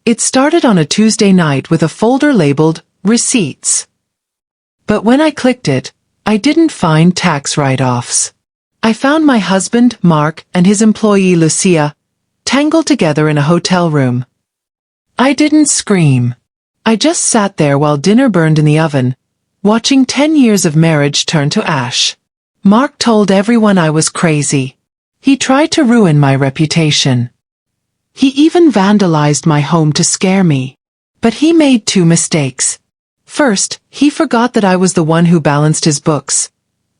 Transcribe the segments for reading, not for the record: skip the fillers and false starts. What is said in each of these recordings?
It started on a Tuesday night with a folder labeled Receipts. But when I clicked it, I didn't find tax write-offs. I found my husband, Mark, and his employee, Lucía, tangled together in a hotel room. I didn't scream. I just sat there while dinner burned in the oven, watching 10 years of marriage turn to ash. Mark told everyone I was crazy. He tried to ruin my reputation. He even vandalized my home to scare me. But he made two mistakes. First, he forgot that I was the one who balanced his books.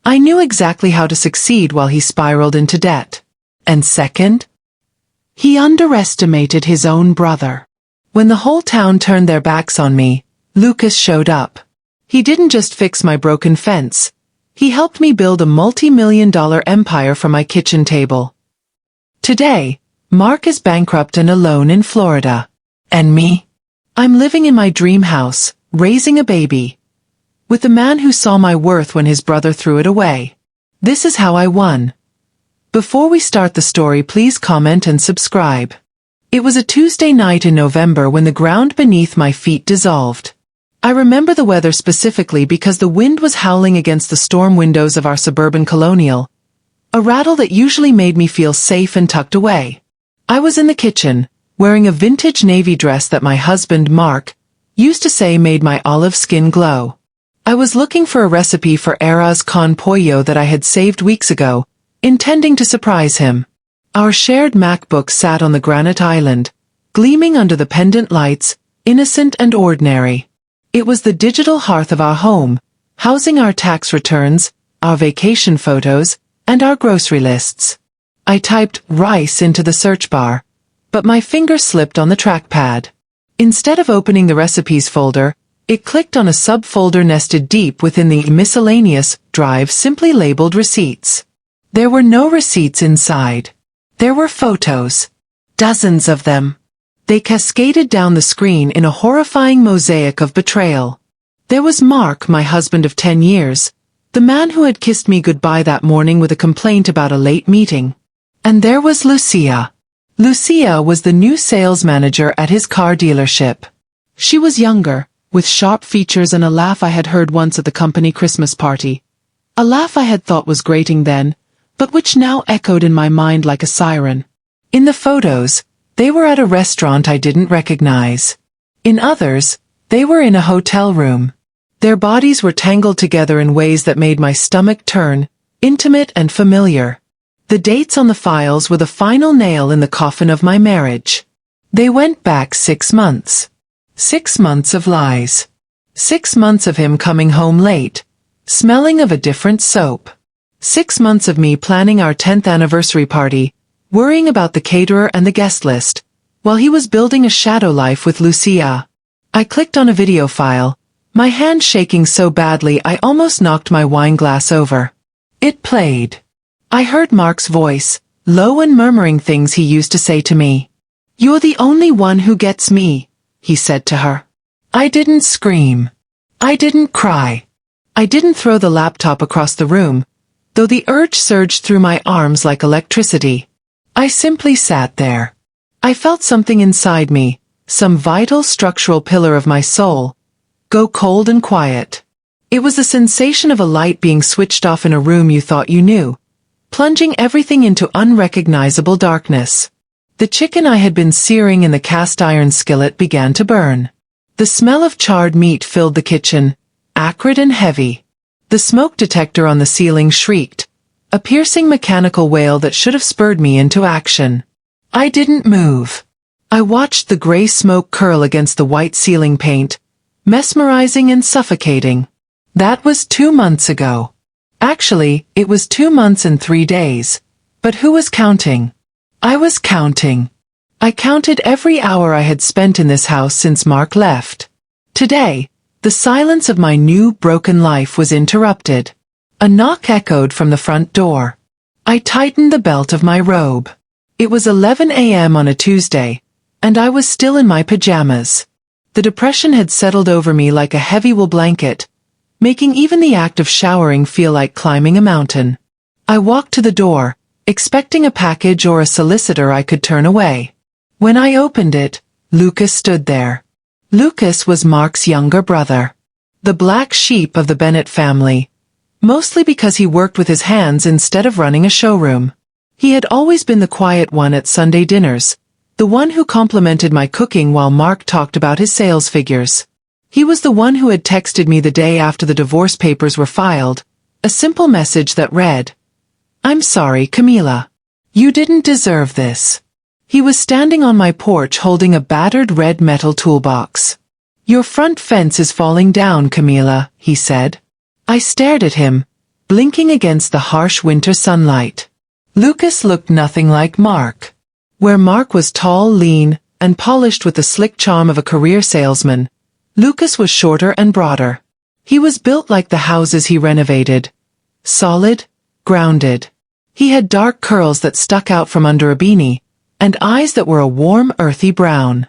I knew exactly how to succeed while he spiraled into debt. And second, he underestimated his own brother. When the whole town turned their backs on me, Lucas showed up. He didn't just fix my broken fence. He helped me build a multi-million-dollar empire from my kitchen table. Today, Mark is bankrupt and alone in Florida. And me? I'm living in my dream house, raising a baby, with the man who saw my worth when his brother threw it away. This is how I won. Before we start the story, please comment and subscribe. It was a Tuesday night in November when the ground beneath my feet dissolved. I remember the weather specifically because the wind was howling against the storm windows of our suburban colonial, a rattle that usually made me feel safe and tucked away. I was in the kitchen, wearing a vintage navy dress that my husband, Mark, used to say made my olive skin glow. I was looking for a recipe for arroz con pollo that I had saved weeks ago, intending to surprise him. Our shared MacBook sat on the granite island, gleaming under the pendant lights, innocent and ordinary. It was the digital hearth of our home, housing our tax returns, our vacation photos, and our grocery lists. I typed rice into the search bar, but my finger slipped on the trackpad. Instead of opening the recipes folder, it clicked on a subfolder nested deep within the miscellaneous drive simply labeled receipts. There were no receipts inside. There were photos. Dozens of them. They cascaded down the screen in a horrifying mosaic of betrayal. There was Mark, my husband of 10 years, the man who had kissed me goodbye that morning with a complaint about a late meeting. And there was Lucía. Lucía was the new sales manager at his car dealership. She was younger, with sharp features and a laugh I had heard once at the company Christmas party. A laugh I had thought was grating then, but which now echoed in my mind like a siren. In the photos, they were at a restaurant I didn't recognize. In others, they were in a hotel room. Their bodies were tangled together in ways that made my stomach turn, intimate and familiar. The dates on the files were the final nail in the coffin of my marriage. They went back 6 months. 6 months of lies. 6 months of him coming home late, smelling of a different soap. 6 months of me planning our 10th anniversary party, worrying about the caterer and the guest list, while he was building a shadow life with Lucía. I clicked on a video file, my hand shaking so badly I almost knocked my wine glass over. It played. I heard Mark's voice, low and murmuring things he used to say to me. "You're the only one who gets me," he said to her. I didn't scream. I didn't cry. I didn't throw the laptop across the room, though the urge surged through my arms like electricity. I simply sat there. I felt something inside me, some vital structural pillar of my soul, go cold and quiet. It was the sensation of a light being switched off in a room you thought you knew, plunging everything into unrecognizable darkness. The chicken I had been searing in the cast iron skillet began to burn. The smell of charred meat filled the kitchen, acrid and heavy. The smoke detector on the ceiling shrieked, a piercing mechanical wail that should have spurred me into action. I didn't move. I watched the gray smoke curl against the white ceiling paint, mesmerizing and suffocating. That was 2 months ago. Actually, it was 2 months and 3 days. But who was counting? I was counting. I counted every hour I had spent in this house since Mark left. Today, the silence of my new, broken life was interrupted. A knock echoed from the front door. I tightened the belt of my robe. It was 11 a.m. on a Tuesday, and I was still in my pajamas. The depression had settled over me like a heavy wool blanket, making even the act of showering feel like climbing a mountain. I walked to the door, expecting a package or a solicitor I could turn away. When I opened it, Lucas stood there. Lucas was Mark's younger brother. The black sheep of the Bennett family, mostly because he worked with his hands instead of running a showroom. He had always been the quiet one at Sunday dinners, the one who complimented my cooking while Mark talked about his sales figures. He was the one who had texted me the day after the divorce papers were filed, a simple message that read, "I'm sorry, Camila. You didn't deserve this." He was standing on my porch holding a battered red metal toolbox. "Your front fence is falling down, Camila," he said. I stared at him, blinking against the harsh winter sunlight. Lucas looked nothing like Mark. Where Mark was tall, lean, and polished with the slick charm of a career salesman, Lucas was shorter and broader. He was built like the houses he renovated. Solid, grounded. He had dark curls that stuck out from under a beanie, and eyes that were a warm, earthy brown.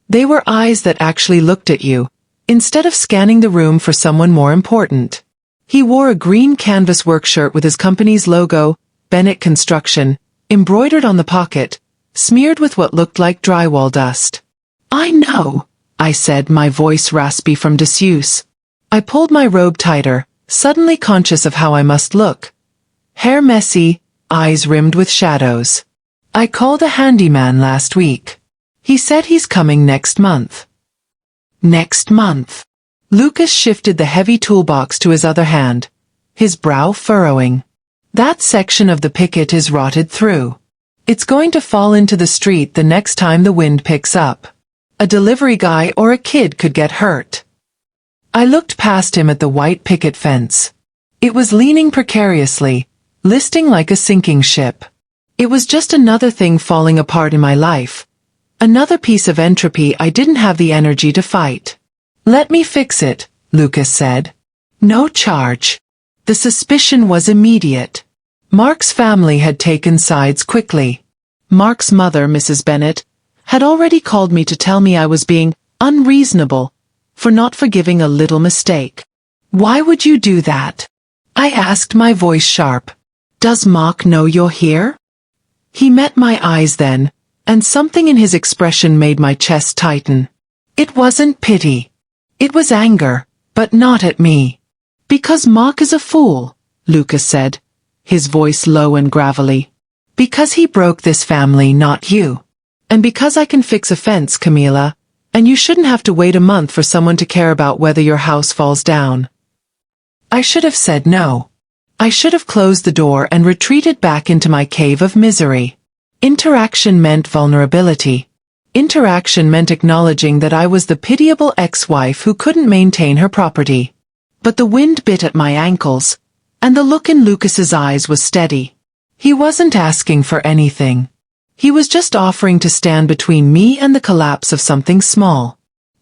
They were eyes that actually looked at you, instead of scanning the room for someone more important. He wore a green canvas work shirt with his company's logo, Bennett Construction, embroidered on the pocket, smeared with what looked like drywall dust. "I know," I said, my voice raspy from disuse. I pulled my robe tighter, suddenly conscious of how I must look. Hair messy, eyes rimmed with shadows. "I called a handyman last week. He said he's coming next month." Next month. Lucas shifted the heavy toolbox to his other hand, his brow furrowing. "That section of the picket is rotted through. It's going to fall into the street the next time the wind picks up. A delivery guy or a kid could get hurt." I looked past him at the white picket fence. It was leaning precariously, listing like a sinking ship. It was just another thing falling apart in my life. Another piece of entropy I didn't have the energy to fight. "Let me fix it," Lucas said. "No charge." The suspicion was immediate. Mark's family had taken sides quickly. Mark's mother, Mrs. Bennett, had already called me to tell me I was being unreasonable for not forgiving a little mistake. "Why would you do that?" I asked, my voice sharp. "Does Mark know you're here?" He met my eyes then, and something in his expression made my chest tighten. It wasn't pity. It was anger, but not at me. "Because Mark is a fool," Lucas said, his voice low and gravelly. "Because he broke this family, not you. And because I can fix a fence, Camila, and you shouldn't have to wait a month for someone to care about whether your house falls down." I should have said no. I should have closed the door and retreated back into my cave of misery. Interaction meant vulnerability. Interaction meant acknowledging that I was the pitiable ex-wife who couldn't maintain her property. But the wind bit at my ankles, and the look in Lucas's eyes was steady. He wasn't asking for anything. He was just offering to stand between me and the collapse of something small.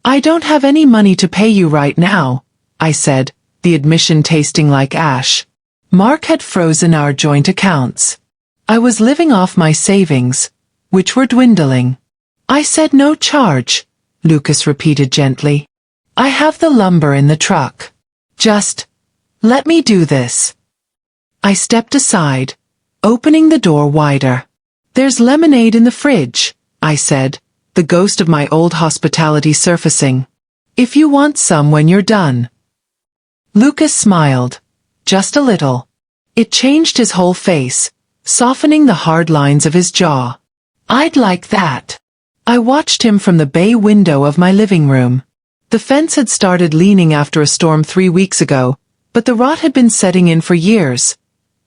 "I don't have any money to pay you right now," I said, the admission tasting like ash. Mark had frozen our joint accounts. I was living off my savings, which were dwindling. "I said no charge," Lucas repeated gently. "I have the lumber in the truck. Just let me do this." I stepped aside, opening the door wider. "There's lemonade in the fridge," I said, the ghost of my old hospitality surfacing. "If you want some when you're done." Lucas smiled. Just a little. It changed his whole face, softening the hard lines of his jaw. "I'd like that." I watched him from the bay window of my living room. The fence had started leaning after a storm 3 weeks ago, but the rot had been setting in for years.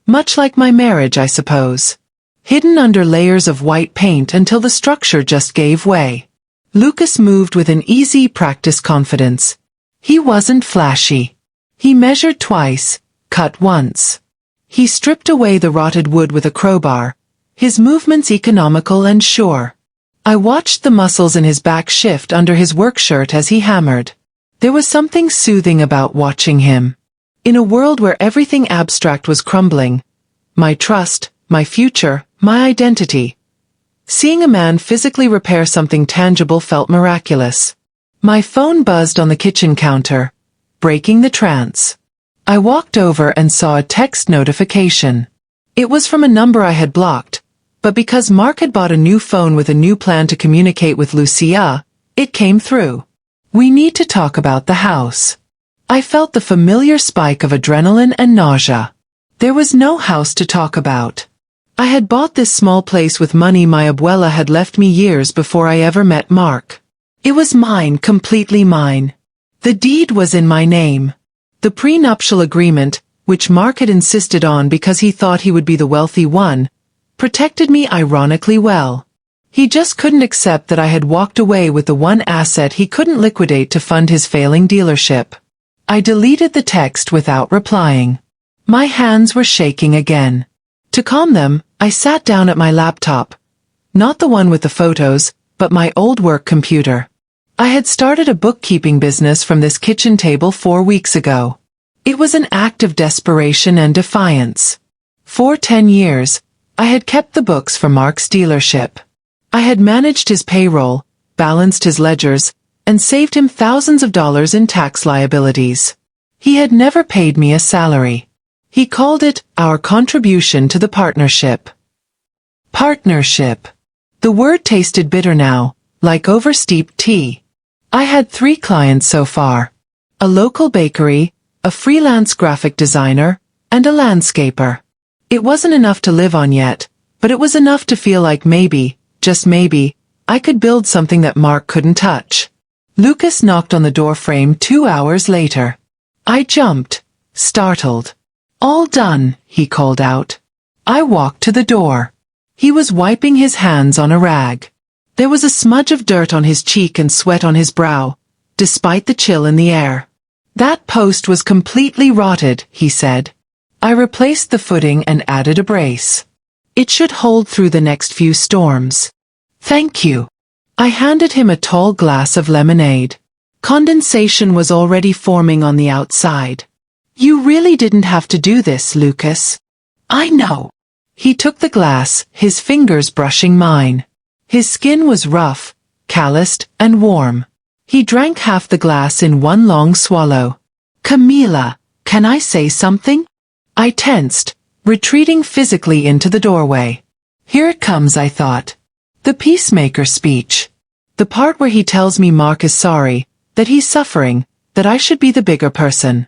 Much like my marriage, I suppose. Hidden under layers of white paint until the structure just gave way. Lucas moved with an easy, practiced confidence. He wasn't flashy. He measured twice, cut once. He stripped away the rotted wood with a crowbar, his movements economical and sure. I watched the muscles in his back shift under his work shirt as he hammered. There was something soothing about watching him. In a world where everything abstract was crumbling, my trust, my future, my identity, seeing a man physically repair something tangible felt miraculous. My phone buzzed on the kitchen counter, breaking the trance. I walked over and saw a text notification. It was from a number I had blocked, but because Mark had bought a new phone with a new plan to communicate with Lucía, It came through. We need to talk about the house. I felt the familiar spike of adrenaline and nausea. There was no house to talk about. I had bought this small place with money my abuela had left me years before I ever met Mark. It was mine, completely mine. The deed was in my name. The prenuptial agreement, which Mark had insisted on because he thought he would be the wealthy one, protected me ironically well. He just couldn't accept that I had walked away with the one asset he couldn't liquidate to fund his failing dealership. I deleted the text without replying. My hands were shaking again. To calm them, I sat down at my laptop. Not the one with the photos, but my old work computer. I had started a bookkeeping business from this kitchen table 4 weeks ago. It was an act of desperation and defiance. For 10 years, I had kept the books for Mark's dealership. I had managed his payroll, balanced his ledgers, and saved him thousands of dollars in tax liabilities. He had never paid me a salary. He called it our contribution to the partnership. Partnership. The word tasted bitter now, like oversteeped tea. I had 3 clients so far. A local bakery, a freelance graphic designer, and a landscaper. It wasn't enough to live on yet, but it was enough to feel like maybe, just maybe, I could build something that Mark couldn't touch. Lucas knocked on the door frame 2 hours later. I jumped, startled. "All done," he called out. I walked to the door. He was wiping his hands on a rag. There was a smudge of dirt on his cheek and sweat on his brow, despite the chill in the air. "That post was completely rotted," he said. I replaced the footing and added a brace. "It should hold through the next few storms." "Thank you." I handed him a tall glass of lemonade. Condensation was already forming on the outside. "You really didn't have to do this, Lucas." "I know." He took the glass, his fingers brushing mine. His skin was rough, calloused, and warm. He drank half the glass in one long swallow. "Camila, can I say something?" I tensed, retreating physically into the doorway. Here it comes, I thought. The peacemaker speech. The part where he tells me Mark is sorry, that he's suffering, that I should be the bigger person.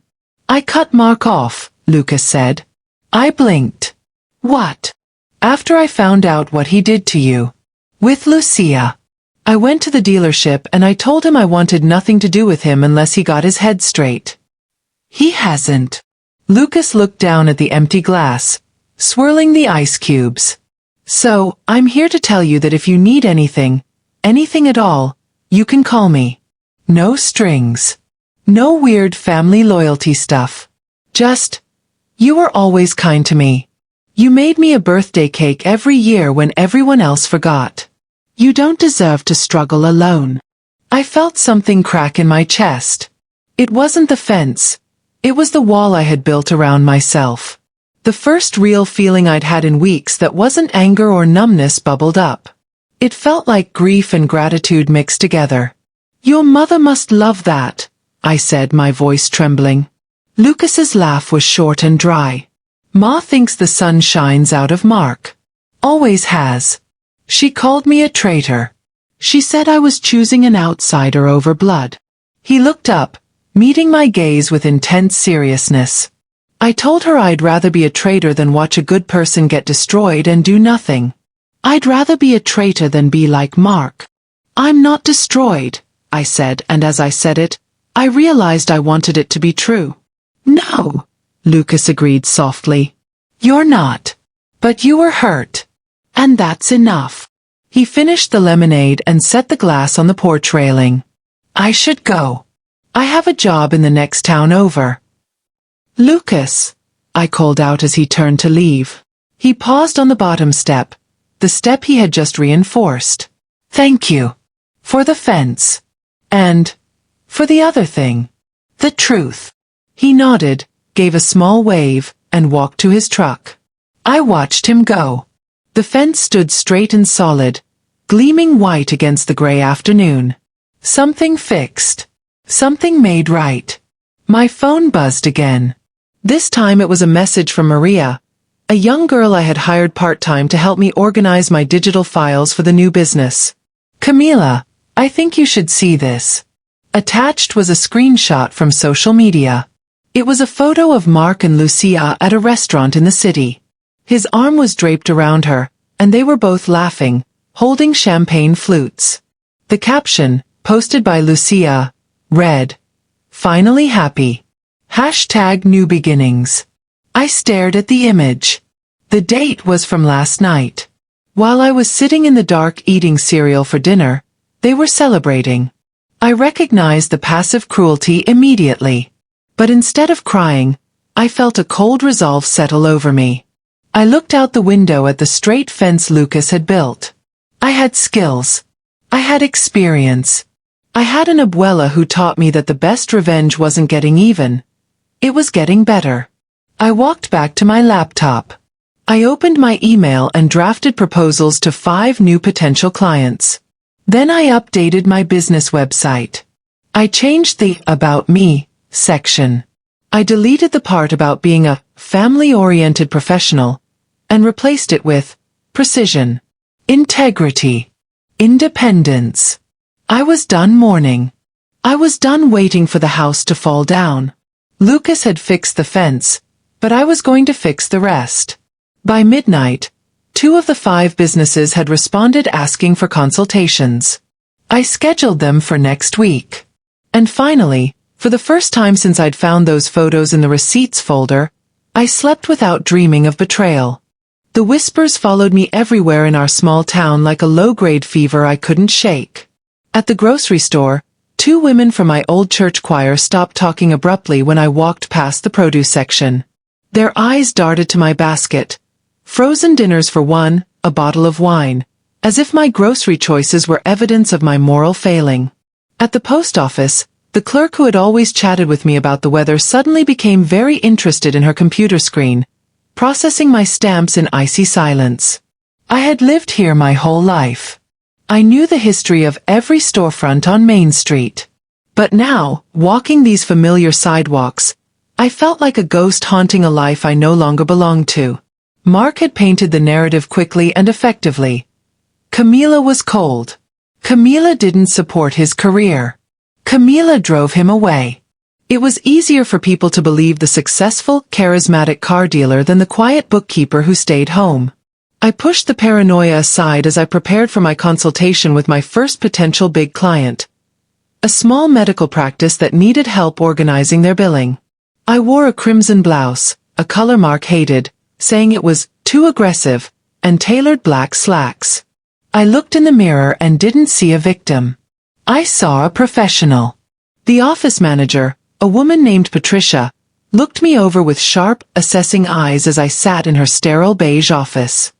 "I cut Mark off," Lucas said. I blinked. "What?" "After I found out what he did to you. With Lucía. I went to the dealership and I told him I wanted nothing to do with him unless he got his head straight." "He hasn't." Lucas looked down at the empty glass, swirling the ice cubes. "So, I'm here to tell you that if you need anything at all, you can call me. No strings. No weird family loyalty stuff. Just, you were always kind to me. You made me a birthday cake every year when everyone else forgot. You don't deserve to struggle alone." I felt something crack in my chest. It wasn't the fence. It was the wall I had built around myself. The first real feeling I'd had in weeks that wasn't anger or numbness bubbled up. It felt like grief and gratitude mixed together. "Your mother must love that," I said, my voice trembling. Lucas's laugh was short and dry. "Ma thinks the sun shines out of Mark. Always has. She called me a traitor. She said I was choosing an outsider over blood." He looked up, meeting my gaze with intense seriousness. I told her I'd rather be a traitor than watch a good person get destroyed and do nothing. "I'd rather be a traitor than be like Mark." "I'm not destroyed," I said, and as I said it, I realized I wanted it to be true. "No," Lucas agreed softly. "You're not. But you were hurt. And that's enough." He finished the lemonade and set the glass on the porch railing. "I should go. I have a job in the next town over." "Lucas," I called out as he turned to leave. He paused on the bottom step, the step he had just reinforced. "Thank you. For the fence. And for the other thing. The truth." He nodded, gave a small wave, and walked to his truck. I watched him go. The fence stood straight and solid, gleaming white against the gray afternoon. Something fixed. Something made right. My phone buzzed again. This time it was a message from Maria, a young girl I had hired part-time to help me organize my digital files for the new business. "Camila, I think you should see this. Attached was a screenshot from social media. It was a photo of Mark and Lucía at a restaurant in the city. His arm was draped around her, and they were both laughing, holding champagne flutes. The caption, posted by Lucía, read, "Finally happy. #new beginnings." I stared at the image. The date was from last night. While I was sitting in the dark eating cereal for dinner, they were celebrating. I recognized the passive cruelty immediately. But instead of crying, I felt a cold resolve settle over me. I looked out the window at the straight fence Lucas had built. I had skills. I had experience. I had an abuela who taught me that the best revenge wasn't getting even. It was getting better. I walked back to my laptop. I opened my email and drafted proposals to 5 new potential clients. Then I updated my business website. I changed the About Me section. I deleted the part about being a family-oriented professional and replaced it with precision, integrity, independence. I was done mourning. I was done waiting for the house to fall down. Lucas had fixed the fence, but I was going to fix the rest. By midnight, 2 of the 5 businesses had responded asking for consultations. I scheduled them for next week. And finally, for the first time since I'd found those photos in the receipts folder, I slept without dreaming of betrayal. The whispers followed me everywhere in our small town like a low-grade fever I couldn't shake. At the grocery store, 2 women from my old church choir stopped talking abruptly when I walked past the produce section. Their eyes darted to my basket. Frozen dinners for 1, a bottle of wine, as if my grocery choices were evidence of my moral failing. At the post office, the clerk who had always chatted with me about the weather suddenly became very interested in her computer screen, processing my stamps in icy silence. I had lived here my whole life. I knew the history of every storefront on Main Street. But now, walking these familiar sidewalks, I felt like a ghost haunting a life I no longer belonged to. Mark had painted the narrative quickly and effectively. Camila was cold. Camila didn't support his career. Camila drove him away. It was easier for people to believe the successful, charismatic car dealer than the quiet bookkeeper who stayed home. I pushed the paranoia aside as I prepared for my consultation with my first potential big client. A small medical practice that needed help organizing their billing. I wore a crimson blouse, a color Mark hated, saying it was too aggressive, and tailored black slacks. I looked in the mirror and didn't see a victim. I saw a professional. The office manager, a woman named Patricia, looked me over with sharp, assessing eyes as I sat in her sterile beige office.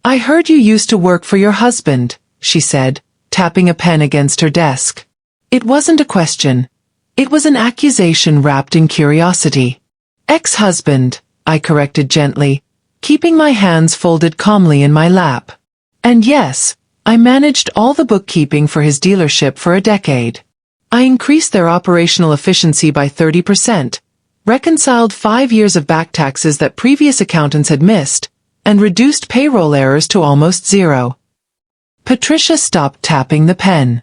"I heard you used to work for your husband," she said, tapping a pen against her desk. It wasn't a question. It was an accusation wrapped in curiosity. "Ex-husband," I corrected gently, keeping my hands folded calmly in my lap. And yes, I managed all the bookkeeping for his dealership for a decade. I increased their operational efficiency by 30%, reconciled 5 years of back taxes that previous accountants had missed, and reduced payroll errors to almost 0. Patricia stopped tapping the pen.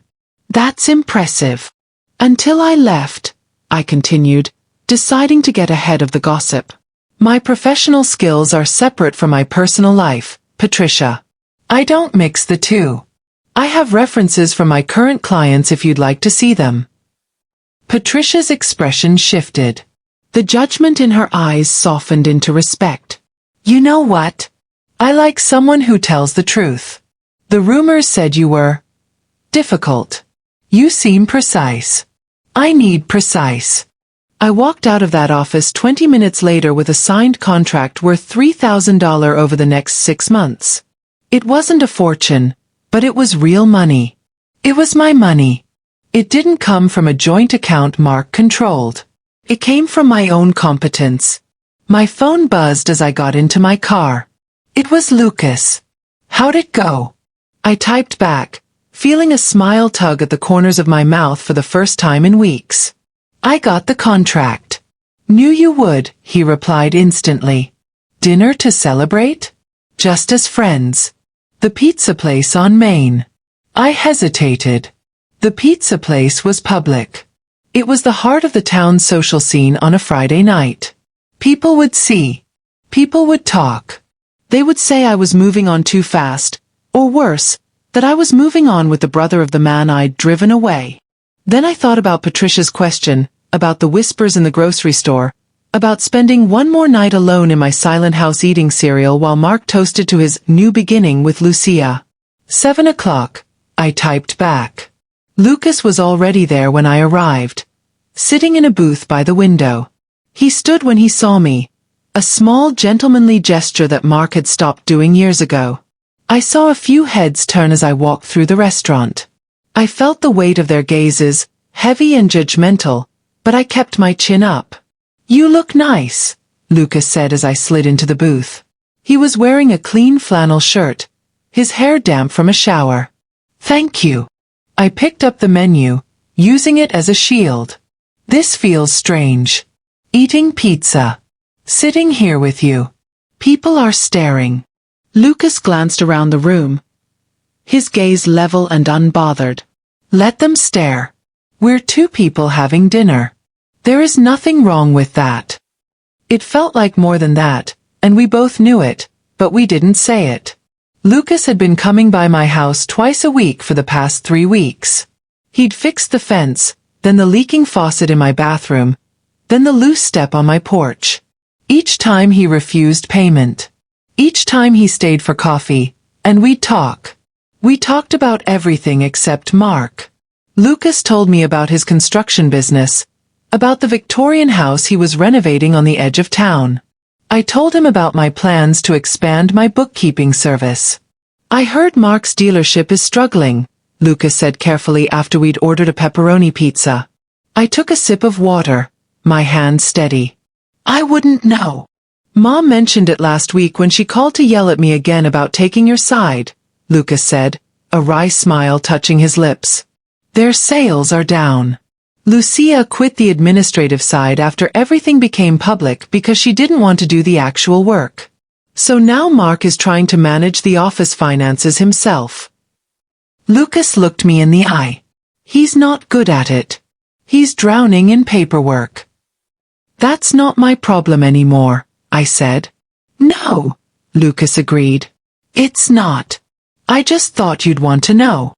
"That's impressive." "Until I left," I continued, deciding to get ahead of the gossip. "My professional skills are separate from my personal life, Patricia. I don't mix the two. I have references from my current clients if you'd like to see them." Patricia's expression shifted. The judgment in her eyes softened into respect. "You know what? I like someone who tells the truth. The rumors said you were difficult. You seem precise. I need precise." I walked out of that office 20 minutes later with a signed contract worth $3,000 over the next 6 months. It wasn't a fortune, but it was real money. It was my money. It didn't come from a joint account Mark controlled. It came from my own competence. My phone buzzed as I got into my car. It was Lucas. "How'd it go?" I typed back, feeling a smile tug at the corners of my mouth for the first time in weeks. "I got the contract." "Knew you would," he replied instantly. "Dinner to celebrate?" "Just as friends. The pizza place on Main." I hesitated. The pizza place was public. It was the heart of the town's social scene on a Friday night. People would see. People would talk. They would say I was moving on too fast, or worse, that I was moving on with the brother of the man I'd driven away. Then I thought about Patricia's question, about the whispers in the grocery store, about spending one more night alone in my silent house eating cereal while Mark toasted to his new beginning with Lucía. 7 o'clock, I typed back. Lucas was already there when I arrived, sitting in a booth by the window. He stood when he saw me, a small gentlemanly gesture that Mark had stopped doing years ago. I saw a few heads turn as I walked through the restaurant. I felt the weight of their gazes, heavy and judgmental, but I kept my chin up. "You look nice," Lucas said as I slid into the booth. He was wearing a clean flannel shirt, his hair damp from a shower. "Thank you." I picked up the menu, using it as a shield. "This feels strange. Eating pizza. Sitting here with you. People are staring." Lucas glanced around the room, his gaze level and unbothered. "Let them stare. We're two people having dinner. There is nothing wrong with that." It felt like more than that, and we both knew it, but we didn't say it. Lucas had been coming by my house twice a week for the past 3 weeks. He'd fixed the fence, then the leaking faucet in my bathroom, then the loose step on my porch. Each time he refused payment. Each time he stayed for coffee, and we'd talk. We talked about everything except Mark. Lucas told me about his construction business, about the Victorian house he was renovating on the edge of town. I told him about my plans to expand my bookkeeping service. "I heard Mark's dealership is struggling," Lucas said carefully after we'd ordered a pepperoni pizza. I took a sip of water, my hand steady. "I wouldn't know. Mom mentioned it last week when she called to yell at me again about taking your side," Lucas said, a wry smile touching his lips. "Their sales are down. Lucía quit the administrative side after everything became public because she didn't want to do the actual work. So now Mark is trying to manage the office finances himself." Lucas looked me in the eye. "He's not good at it. He's drowning in paperwork." "That's not my problem anymore," I said. "No," Lucas agreed. "It's not. I just thought you'd want to know."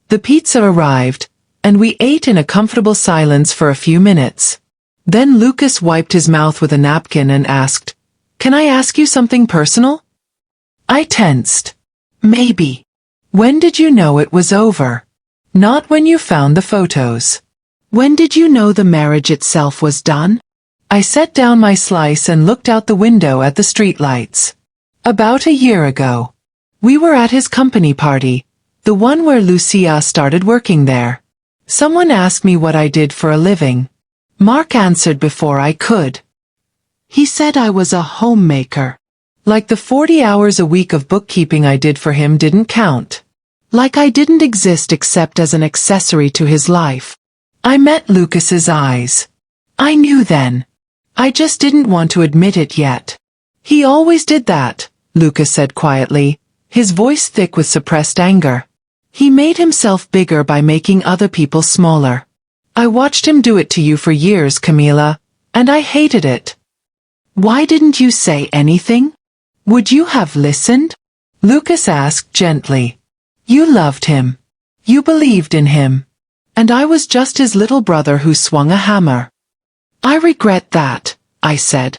The pizza arrived, and we ate in a comfortable silence for a few minutes. Then Lucas wiped his mouth with a napkin and asked, "Can I ask you something personal?" I tensed. "Maybe." "When did you know it was over?" "Not when you found the photos." "When did you know the marriage itself was done?" I set down my slice and looked out the window at the streetlights. "About a year ago. We were at his company party, the one where Lucía started working there. Someone asked me what I did for a living. Mark answered before I could. He said I was a homemaker. Like the 40 hours a week of bookkeeping I did for him didn't count. Like I didn't exist except as an accessory to his life. I met Lucas's eyes. I knew then. I just didn't want to admit it yet." "He always did that," Lucas said quietly, his voice thick with suppressed anger. "He made himself bigger by making other people smaller. I watched him do it to you for years, Camila, and I hated it." "Why didn't you say anything? Would you have listened?" Lucas asked gently. "You loved him. You believed in him. And I was just his little brother who swung a hammer." "I regret that," I said.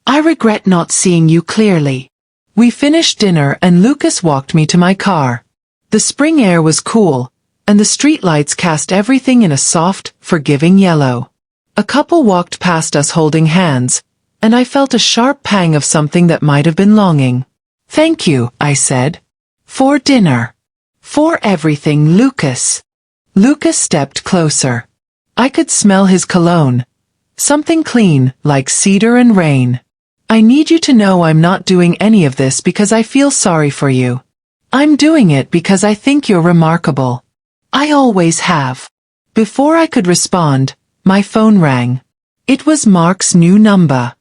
"I regret not seeing you clearly." We finished dinner and Lucas walked me to my car. The spring air was cool, and the streetlights cast everything in a soft, forgiving yellow. A couple walked past us holding hands, and I felt a sharp pang of something that might have been longing. "Thank you," I said. "For dinner. For everything, Lucas." Lucas stepped closer. I could smell his cologne. Something clean, like cedar and rain. "I need you to know I'm not doing any of this because I feel sorry for you. I'm doing it because I think you're remarkable. I always have." Before I could respond, my phone rang. It was Mark's new number.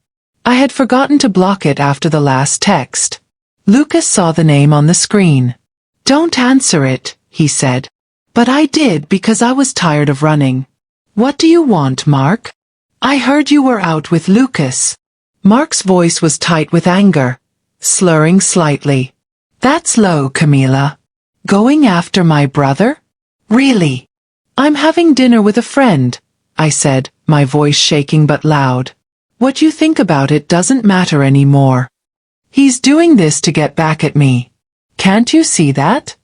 I had forgotten to block it after the last text. Lucas saw the name on the screen. "Don't answer it," he said. But I did because I was tired of running. What do you want, Mark? I heard you were out with Lucas. Mark's voice was tight with anger, slurring slightly. That's low, Camila. Going after my brother? Really? I'm having dinner with a friend, I said, my voice shaking but loud. What you think about it doesn't matter anymore. He's doing this to get back at me. Can't you see that?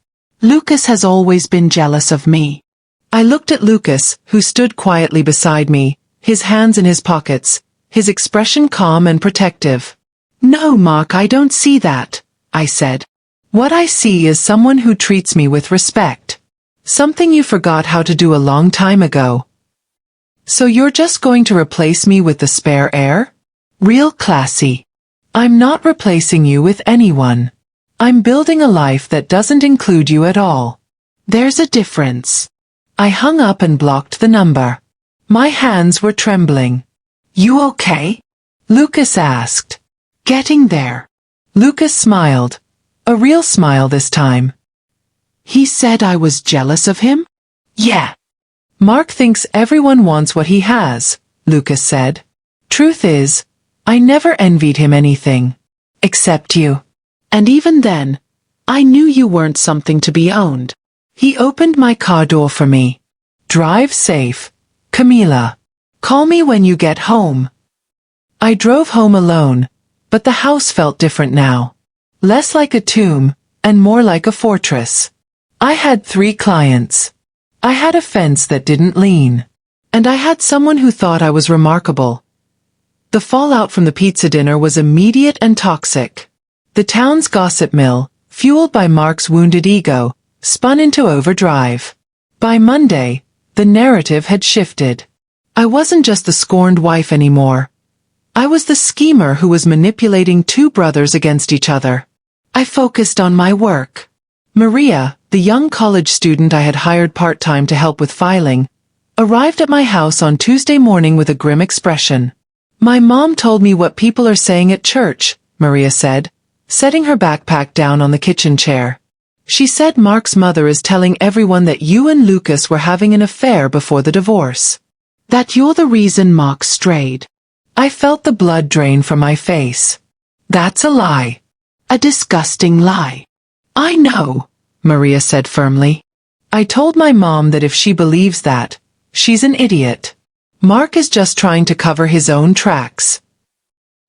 Lucas has always been jealous of me. I looked at Lucas, who stood quietly beside me, his hands in his pockets, his expression calm and protective. No, Mark, I don't see that, I said. What I see is someone who treats me with respect. Something you forgot how to do a long time ago. So you're just going to replace me with the spare heir? Real classy. I'm not replacing you with anyone. I'm building a life that doesn't include you at all. There's a difference. I hung up and blocked the number. My hands were trembling. You okay? Lucas asked. Getting there. Lucas smiled. A real smile this time. He said I was jealous of him? Yeah. Mark thinks everyone wants what he has, Lucas said. Truth is, I never envied him anything. Except you. And even then, I knew you weren't something to be owned. He opened my car door for me. Drive safe, Camila. Call me when you get home. I drove home alone, but the house felt different now. Less like a tomb, and more like a fortress. I had 3 clients. I had a fence that didn't lean. And I had someone who thought I was remarkable. The fallout from the pizza dinner was immediate and toxic. The town's gossip mill, fueled by Mark's wounded ego, spun into overdrive. By Monday, the narrative had shifted. I wasn't just the scorned wife anymore. I was the schemer who was manipulating 2 brothers against each other. I focused on my work. Maria, the young college student I had hired part-time to help with filing, arrived at my house on Tuesday morning with a grim expression. My mom told me what people are saying at church, Maria said, setting her backpack down on the kitchen chair. She said Mark's mother is telling everyone that you and Lucas were having an affair before the divorce. That you're the reason Mark strayed. I felt the blood drain from my face. That's a lie. A disgusting lie. I know, Maria said firmly. I told my mom that if she believes that, she's an idiot. Mark is just trying to cover his own tracks.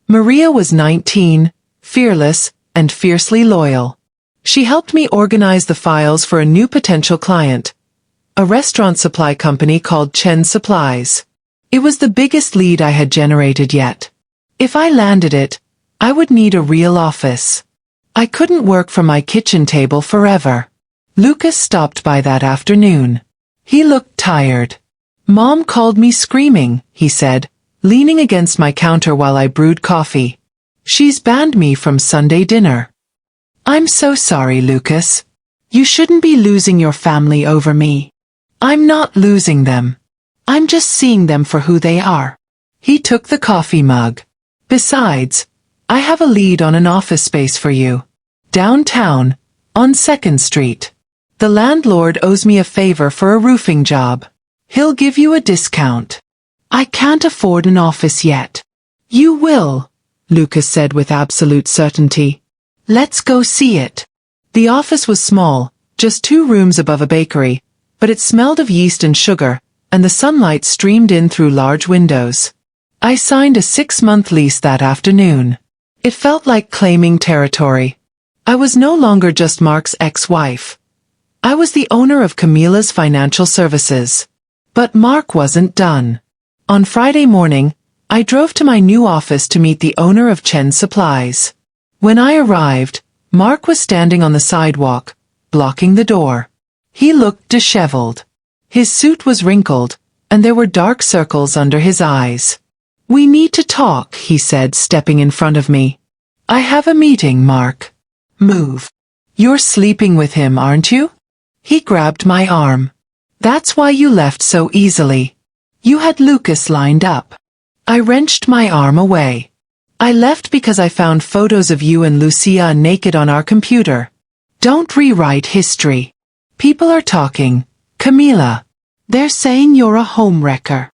Maria was 19, fearless, and fiercely loyal. She helped me organize the files for a new potential client, a restaurant supply company called Chen Supplies. It was the biggest lead I had generated yet. If I landed it, I would need a real office. I couldn't work from my kitchen table forever. Lucas stopped by that afternoon. He looked tired. Mom called me screaming, he said, leaning against my counter while I brewed coffee. She's banned me from Sunday dinner. I'm so sorry, Lucas. You shouldn't be losing your family over me. I'm not losing them. I'm just seeing them for who they are. He took the coffee mug. Besides, I have a lead on an office space for you. Downtown, on 2nd Street. The landlord owes me a favor for a roofing job. He'll give you a discount. I can't afford an office yet. You will, Lucas said with absolute certainty. Let's go see it. The office was small, just 2 rooms above a bakery, but it smelled of yeast and sugar, and the sunlight streamed in through large windows. I signed a 6-month lease that afternoon. It felt like claiming territory. I was no longer just Mark's ex-wife. I was the owner of Camila's financial services. But Mark wasn't done. On Friday morning, I drove to my new office to meet the owner of Chen Supplies. When I arrived, Mark was standing on the sidewalk, blocking the door. He looked disheveled. His suit was wrinkled, and there were dark circles under his eyes. We need to talk, he said, stepping in front of me. I have a meeting, Mark. Move. You're sleeping with him, aren't you? He grabbed my arm. That's why you left so easily. You had Lucas lined up. I wrenched my arm away. I left because I found photos of you and Lucía naked on our computer. Don't rewrite history. People are talking, Camila, they're saying you're a homewrecker.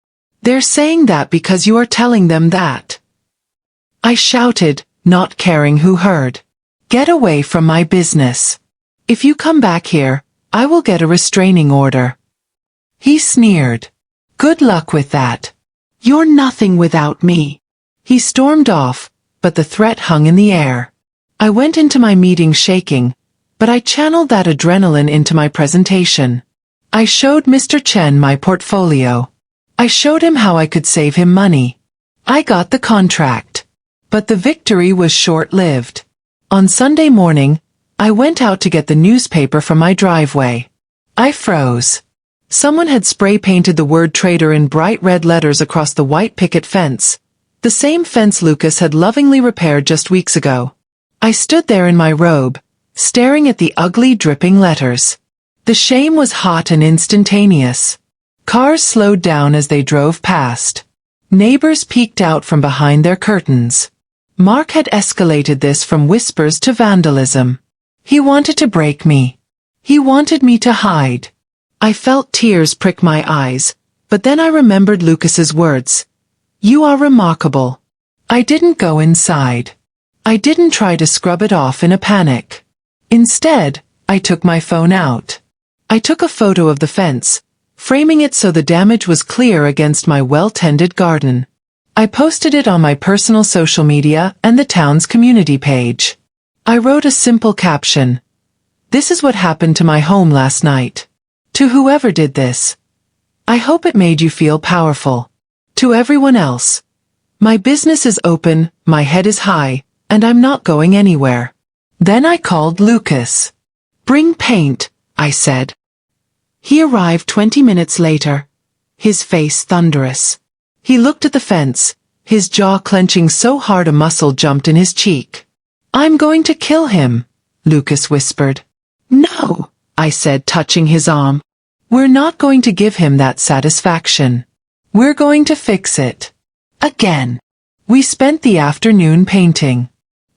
They're saying that because you are telling them that. I shouted, not caring who heard. Get away from my business. If you come back here, I will get a restraining order. He sneered. Good luck with that. You're nothing without me. He stormed off, but the threat hung in the air. I went into my meeting shaking, but I channeled that adrenaline into my presentation. I showed Mr. Chen my portfolio. I showed him how I could save him money. I got the contract. But the victory was short-lived. On Sunday morning, I went out to get the newspaper from my driveway. I froze. Someone had spray-painted the word traitor in bright red letters across the white picket fence, the same fence Lucas had lovingly repaired just weeks ago. I stood there in my robe, staring at the ugly dripping letters. The shame was hot and instantaneous. Cars slowed down as they drove past. Neighbors peeked out from behind their curtains. Mark had escalated this from whispers to vandalism. He wanted to break me. He wanted me to hide. I felt tears prick my eyes, but then I remembered Lucas's words. You are remarkable. I didn't go inside. I didn't try to scrub it off in a panic. Instead, I took my phone out. I took a photo of the fence, framing it so the damage was clear against my well-tended garden. I posted it on my personal social media and the town's community page. I wrote a simple caption. This is what happened to my home last night. To whoever did this. I hope it made you feel powerful. To everyone else. My business is open, my head is high, and I'm not going anywhere. Then I called Lucas. Bring paint, I said. He arrived 20 minutes later. His face thunderous. He looked at the fence, his jaw clenching so hard a muscle jumped in his cheek. I'm going to kill him, Lucas whispered. No, I said, touching his arm. We're not going to give him that satisfaction. We're going to fix it. Again. We spent the afternoon painting.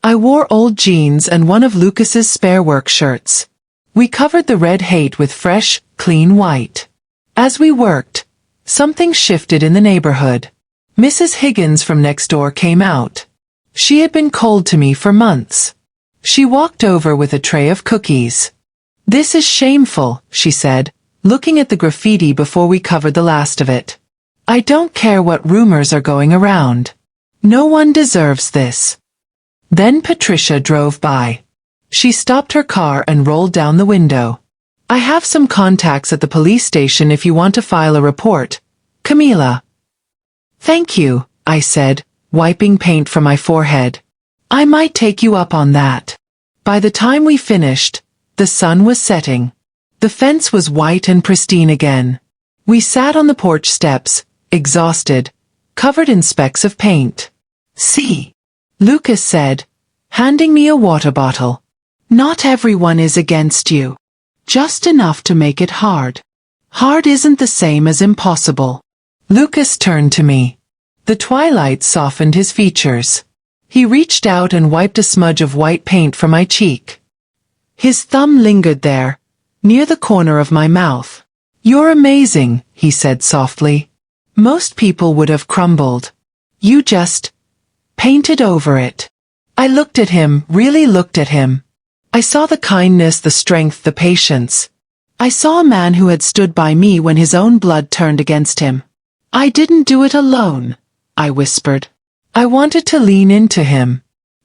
I wore old jeans and one of Lucas's spare work shirts. We covered the red hate with fresh, clean white. As we worked, something shifted in the neighborhood. Mrs. Higgins from next door came out. She had been cold to me for months. She walked over with a tray of cookies. This is shameful, she said, looking at the graffiti before we covered the last of it. I don't care what rumors are going around. No one deserves this. Then Patricia drove by. She stopped her car and rolled down the window. I have some contacts at the police station if you want to file a report, Camila. Thank you, I said, wiping paint from my forehead. I might take you up on that. By the time we finished, the sun was setting. The fence was white and pristine again. We sat on the porch steps, exhausted, covered in specks of paint. See, Lucas said, handing me a water bottle. Not everyone is against you. Just enough to make it hard. Hard isn't the same as impossible. Lucas turned to me. The twilight softened his features. He reached out and wiped a smudge of white paint from my cheek. His thumb lingered there, near the corner of my mouth. You're amazing, he said softly. Most people would have crumbled. You just painted over it. I looked at him, really looked at him. I saw the kindness, the strength, the patience. I saw a man who had stood by me when his own blood turned against him. I didn't do it alone, I whispered. I wanted to lean into him.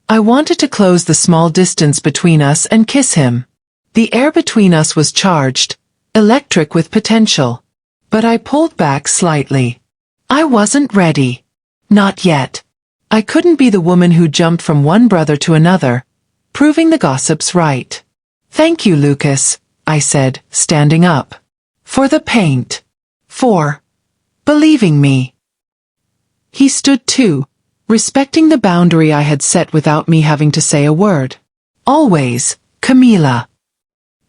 I wanted to close the small distance between us and kiss him. The air between us was charged, electric with potential. But I pulled back slightly. I wasn't ready. Not yet. I couldn't be the woman who jumped from one brother to another, proving the gossips right. Thank you, Lucas, I said, standing up. For the paint. For believing me. He stood too, respecting the boundary I had set without me having to say a word. Always, Camila.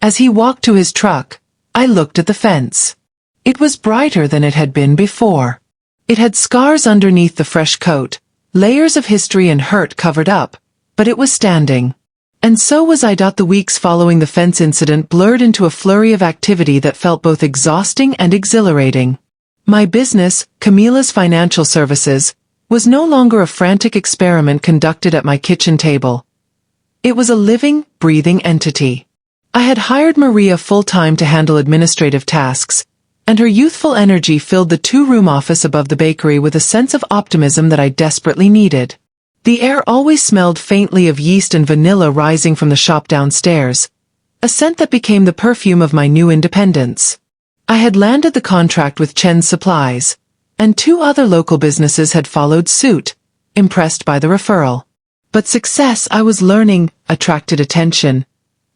As he walked to his truck, I looked at the fence. It was brighter than it had been before. It had scars underneath the fresh coat, layers of history and hurt covered up, but it was standing. And so was I. The weeks following the fence incident blurred into a flurry of activity that felt both exhausting and exhilarating. My business, Camila's Financial Services, was no longer a frantic experiment conducted at my kitchen table. It was a living, breathing entity. I had hired Maria full-time to handle administrative tasks, and her youthful energy filled the two-room office above the bakery with a sense of optimism that I desperately needed. The air always smelled faintly of yeast and vanilla rising from the shop downstairs, a scent that became the perfume of my new independence. I had landed the contract with Chen's Supplies, and 2 other local businesses had followed suit, impressed by the referral. But success, I was learning, attracted attention,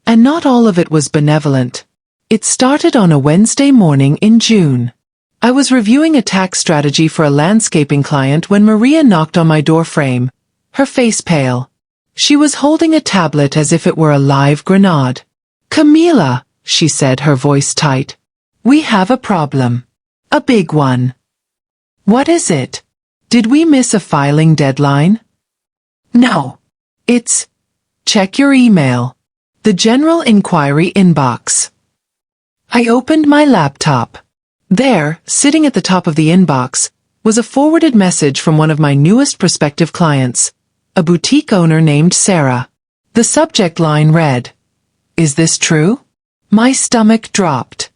and not all of it was benevolent. It started on a Wednesday morning in June. I was reviewing a tax strategy for a landscaping client when Maria knocked on my door frame, her face pale. She was holding a tablet as if it were a live grenade. "Camila," she said, her voice tight. "We have a problem. A big one." "What is it? Did we miss a filing deadline?" "No. It's... Check your email. The general inquiry inbox." I opened my laptop. There, sitting at the top of the inbox, was a forwarded message from one of my newest prospective clients, a boutique owner named Sarah. The subject line read, "Is this true?" My stomach dropped.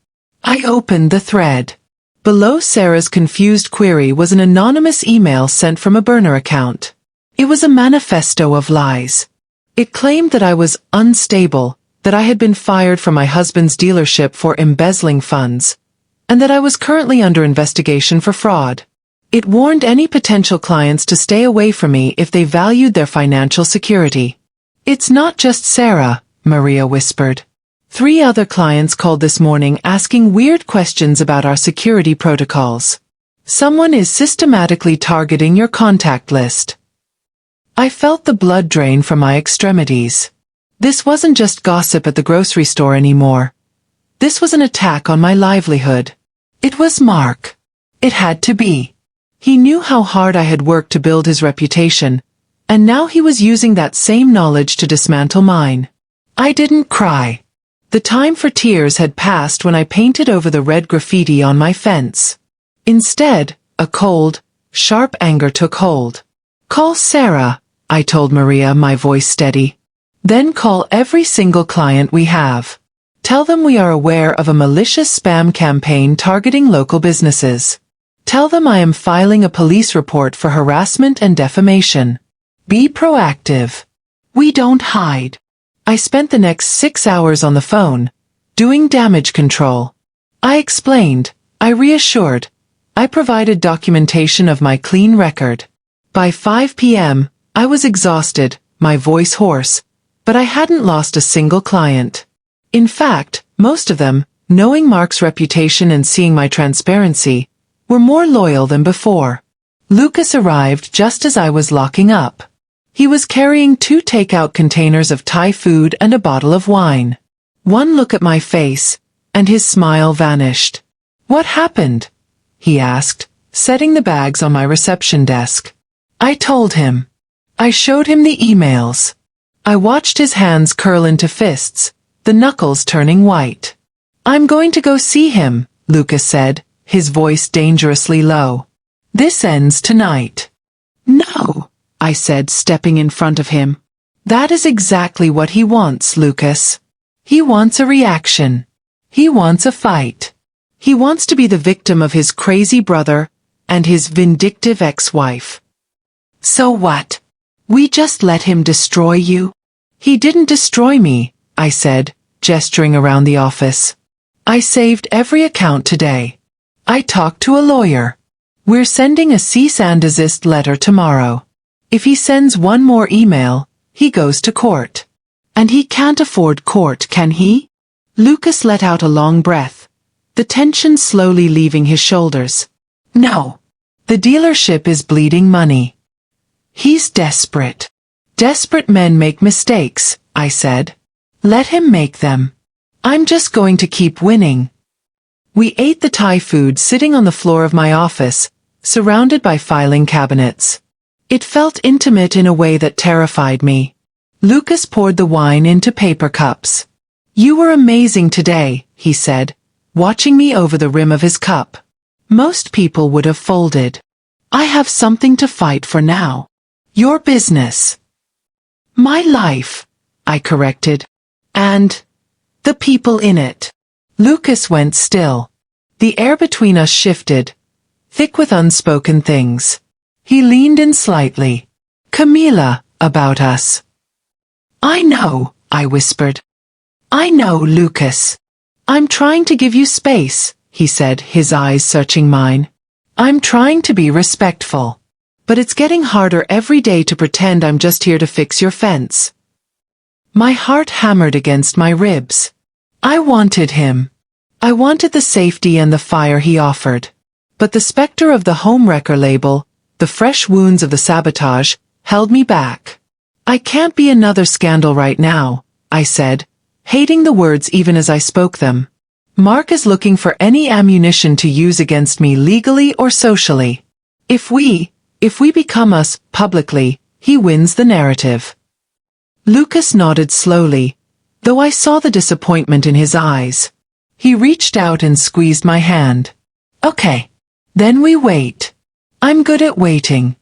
I opened the thread. Below Sarah's confused query was an anonymous email sent from a burner account. It was a manifesto of lies. It claimed that I was unstable, that I had been fired from my husband's dealership for embezzling funds, and that I was currently under investigation for fraud. It warned any potential clients to stay away from me if they valued their financial security. "It's not just Sarah," Maria whispered. 3 other clients called this morning asking weird questions about our security protocols. Someone is systematically targeting your contact list. I felt the blood drain from my extremities. This wasn't just gossip at the grocery store anymore. This was an attack on my livelihood. It was Mark. It had to be. He knew how hard I had worked to build his reputation, and now he was using that same knowledge to dismantle mine. I didn't cry. The time for tears had passed when I painted over the red graffiti on my fence. Instead, a cold, sharp anger took hold. "Call Sarah," I told Maria, my voice steady. "Then call every single client we have. Tell them we are aware of a malicious spam campaign targeting local businesses. Tell them I am filing a police report for harassment and defamation. Be proactive. We don't hide." I spent the next 6 hours on the phone, doing damage control. I explained, I reassured, I provided documentation of my clean record. By 5 p.m., I was exhausted, my voice hoarse, but I hadn't lost a single client. In fact, most of them, knowing Mark's reputation and seeing my transparency, were more loyal than before. Lucas arrived just as I was locking up. He was carrying 2 takeout containers of Thai food and a bottle of wine. One look at my face, and his smile vanished. "What happened?" he asked, setting the bags on my reception desk. I told him. I showed him the emails. I watched his hands curl into fists, the knuckles turning white. "I'm going to go see him," Lucas said, his voice dangerously low. "This ends tonight." "No," I said, stepping in front of him. "That is exactly what he wants, Lucas. He wants a reaction. He wants a fight. He wants to be the victim of his crazy brother and his vindictive ex-wife." "So what? We just let him destroy you?" "He didn't destroy me," I said, gesturing around the office. "I saved every account today. I talked to a lawyer. We're sending a cease and desist letter tomorrow. If he sends one more email, he goes to court. And he can't afford court, can he?" Lucas let out a long breath, the tension slowly leaving his shoulders. "No. The dealership is bleeding money. He's desperate. Desperate men make mistakes," I said. "Let him make them. I'm just going to keep winning." We ate the Thai food sitting on the floor of my office, surrounded by filing cabinets. It felt intimate in a way that terrified me. Lucas poured the wine into paper cups. "You were amazing today," he said, watching me over the rim of his cup. "Most people would have folded. I have something to fight for now. Your business." "My life," I corrected. "And the people in it." Lucas went still. The air between us shifted, thick with unspoken things. He leaned in slightly. "Camila, about us." "I know," I whispered. "I know, Lucas. I'm trying to give you space," he said, his eyes searching mine. "I'm trying to be respectful. But it's getting harder every day to pretend I'm just here to fix your fence." My heart hammered against my ribs. I wanted him. I wanted the safety and the fire he offered. But the specter of the homewrecker label, the fresh wounds of the sabotage, held me back. "I can't be another scandal right now," I said, hating the words even as I spoke them. "Mark is looking for any ammunition to use against me legally or socially. If we become us, publicly, he wins the narrative." Lucas nodded slowly, though I saw the disappointment in his eyes. He reached out and squeezed my hand. "Okay. Then we wait. I'm good at waiting.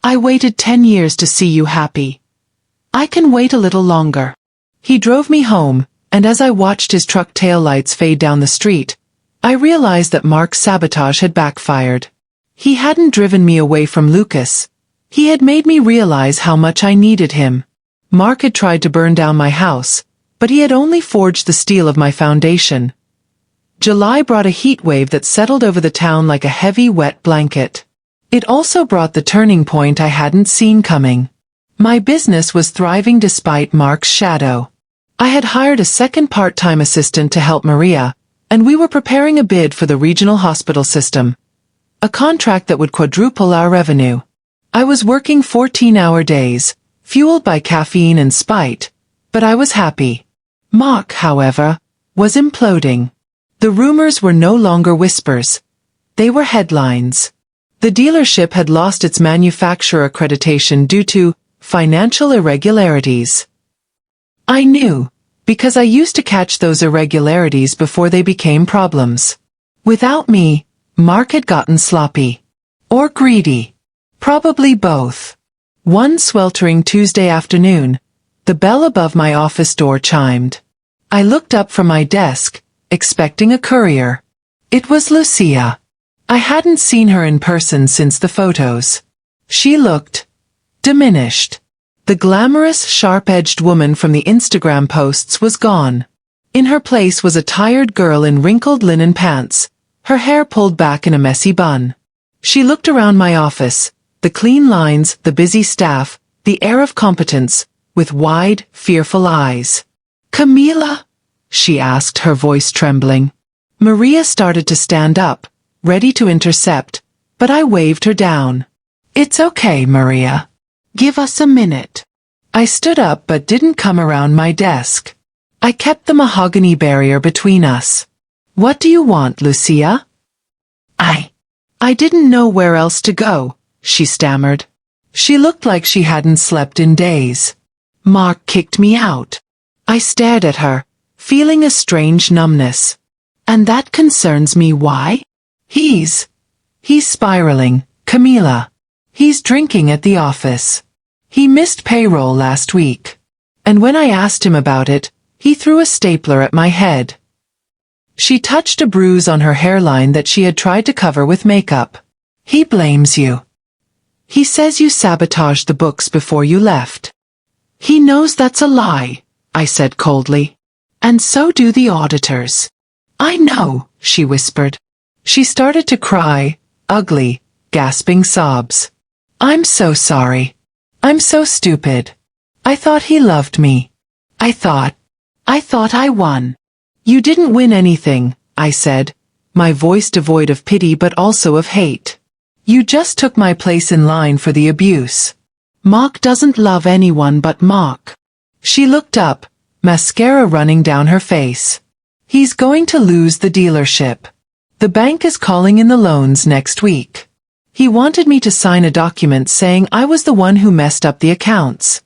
I waited 10 years to see you happy. I can wait a little longer." He drove me home, and as I watched his truck taillights fade down the street, I realized that Mark's sabotage had backfired. He hadn't driven me away from Lucas. He had made me realize how much I needed him. Mark had tried to burn down my house, but he had only forged the steel of my foundation. July brought a heat wave that settled over the town like a heavy, wet blanket. It also brought the turning point I hadn't seen coming. My business was thriving despite Mark's shadow. I had hired a second part-time assistant to help Maria, and we were preparing a bid for the regional hospital system, a contract that would quadruple our revenue. I was working 14-hour days, fueled by caffeine and spite, but I was happy. Mark, however, was imploding. The rumors were no longer whispers. They were headlines. The dealership had lost its manufacturer accreditation due to financial irregularities. I knew, because I used to catch those irregularities before they became problems. Without me, Mark had gotten sloppy. Or greedy. Probably both. One sweltering Tuesday afternoon, the bell above my office door chimed. I looked up from my desk, expecting a courier. It was Lucía. I hadn't seen her in person since the photos. She looked diminished. The glamorous, sharp-edged woman from the Instagram posts was gone. In her place was a tired girl in wrinkled linen pants, her hair pulled back in a messy bun. She looked around my office, the clean lines, the busy staff, the air of competence, with wide, fearful eyes. "Camila?" she asked, her voice trembling. Maria started to stand up, ready to intercept, but I waved her down. "It's okay, Maria. Give us a minute." I stood up but didn't come around my desk. I kept the mahogany barrier between us. "What do you want, Lucía?" I didn't know where else to go, she stammered. She looked like she hadn't slept in days. "Mark kicked me out." I stared at her, feeling a strange numbness. "And that concerns me. Why?" He's spiraling, Camila. He's drinking at the office. He missed payroll last week. And when I asked him about it, he threw a stapler at my head." She touched a bruise on her hairline that she had tried to cover with makeup. "He blames you. He says you sabotaged the books before you left." "He knows that's a lie," I said coldly. "And so do the auditors." "I know," she whispered. She started to cry, ugly, gasping sobs. "I'm so sorry. I'm so stupid. I thought he loved me. I thought I won." "You didn't win anything," I said, my voice devoid of pity but also of hate. "You just took my place in line for the abuse. Mark doesn't love anyone but Mark." She looked up, mascara running down her face. "He's going to lose the dealership. The bank is calling in the loans next week. He wanted me to sign a document saying I was the one who messed up the accounts.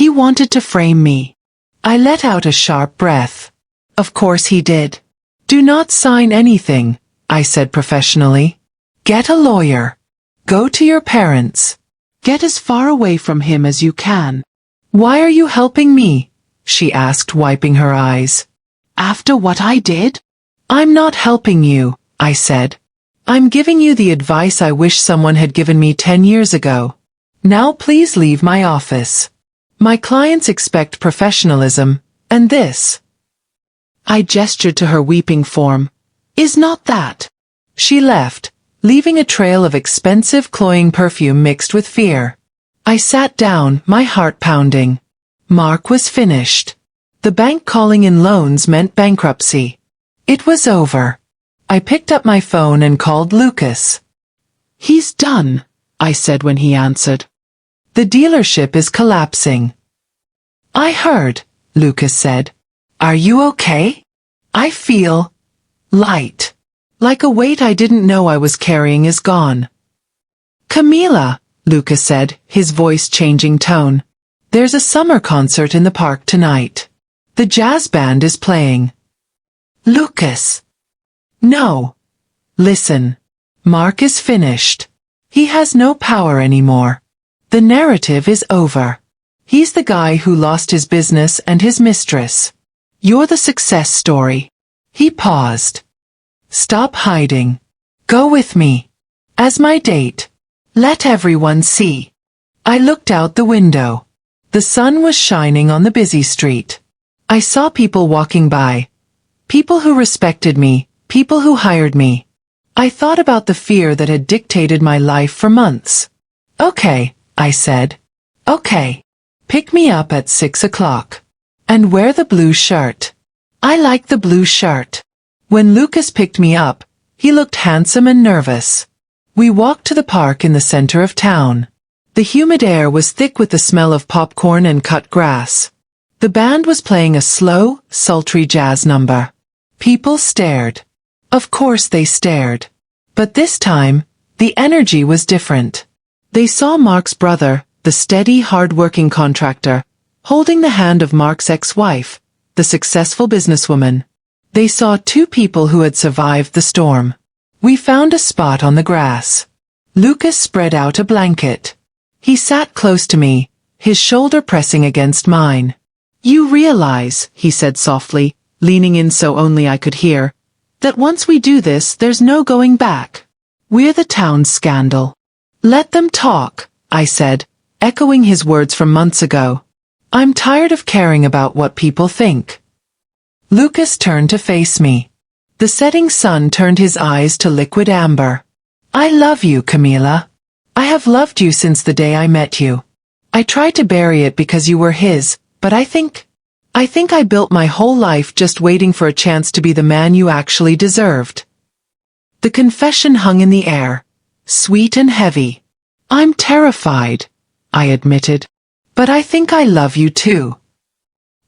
He wanted to frame me. I let out a sharp breath. Of course he did. Do not sign anything, I said professionally. Get a lawyer. Go to your parents. Get as far away from him as you can. Why are you helping me? She asked, wiping her eyes. After what I did? I'm not helping you, I said. I'm giving you the advice I wish someone had given me 10 years ago. Now please leave my office. My clients expect professionalism, and this. I gestured to her weeping form. Is not that? She left, leaving a trail of expensive cloying perfume mixed with fear. I sat down, my heart pounding. Mark was finished. The bank calling in loans meant bankruptcy. It was over. I picked up my phone and called Lucas. He's done, I said when he answered. The dealership is collapsing. I heard, Lucas said. Are you okay? I feel light. Like a weight I didn't know I was carrying is gone. Camila, Lucas said, his voice changing tone. There's a summer concert in the park tonight. The jazz band is playing. Lucas. No. Listen. Mark is finished. He has no power anymore. The narrative is over. He's the guy who lost his business and his mistress. You're the success story. He paused. Stop hiding. Go with me. As my date. Let everyone see. I looked out the window. The sun was shining on the busy street. I saw people walking by. People who respected me, people who hired me. I thought about the fear that had dictated my life for months. Okay, I said. Okay. Pick me up at 6 o'clock. And wear the blue shirt. I like the blue shirt. When Lucas picked me up, he looked handsome and nervous. We walked to the park in the center of town. The humid air was thick with the smell of popcorn and cut grass. The band was playing a slow, sultry jazz number. People stared. Of course they stared. But this time, the energy was different. They saw Mark's brother, the steady, hard-working contractor, holding the hand of Mark's ex-wife, the successful businesswoman. They saw two people who had survived the storm. We found a spot on the grass. Lucas spread out a blanket. He sat close to me, his shoulder pressing against mine. You realize, he said softly, leaning in so only I could hear, that once we do this, there's no going back. We're the town's scandal. Let them talk, I said, echoing his words from months ago. I'm tired of caring about what people think. Lucas turned to face me. The setting sun turned his eyes to liquid amber. I love you, Camila. I have loved you since the day I met you. I tried to bury it because you were his, but I think I built my whole life just waiting for a chance to be the man you actually deserved. The confession hung in the air, sweet and heavy. I'm terrified, I admitted. But I think I love you too.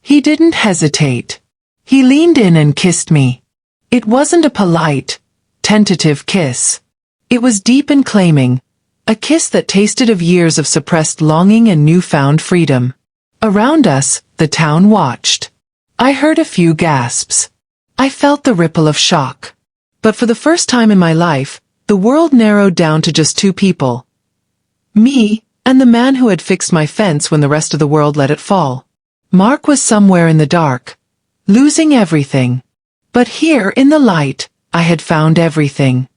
He didn't hesitate. He leaned in and kissed me. It wasn't a polite, tentative kiss. It was deep and claiming, a kiss that tasted of years of suppressed longing and newfound freedom. Around us, the town watched. I heard a few gasps. I felt the ripple of shock. But for the first time in my life, the world narrowed down to just two people. Me, and the man who had fixed my fence when the rest of the world let it fall. Mark was somewhere in the dark, losing everything. But here, in the light, I had found everything.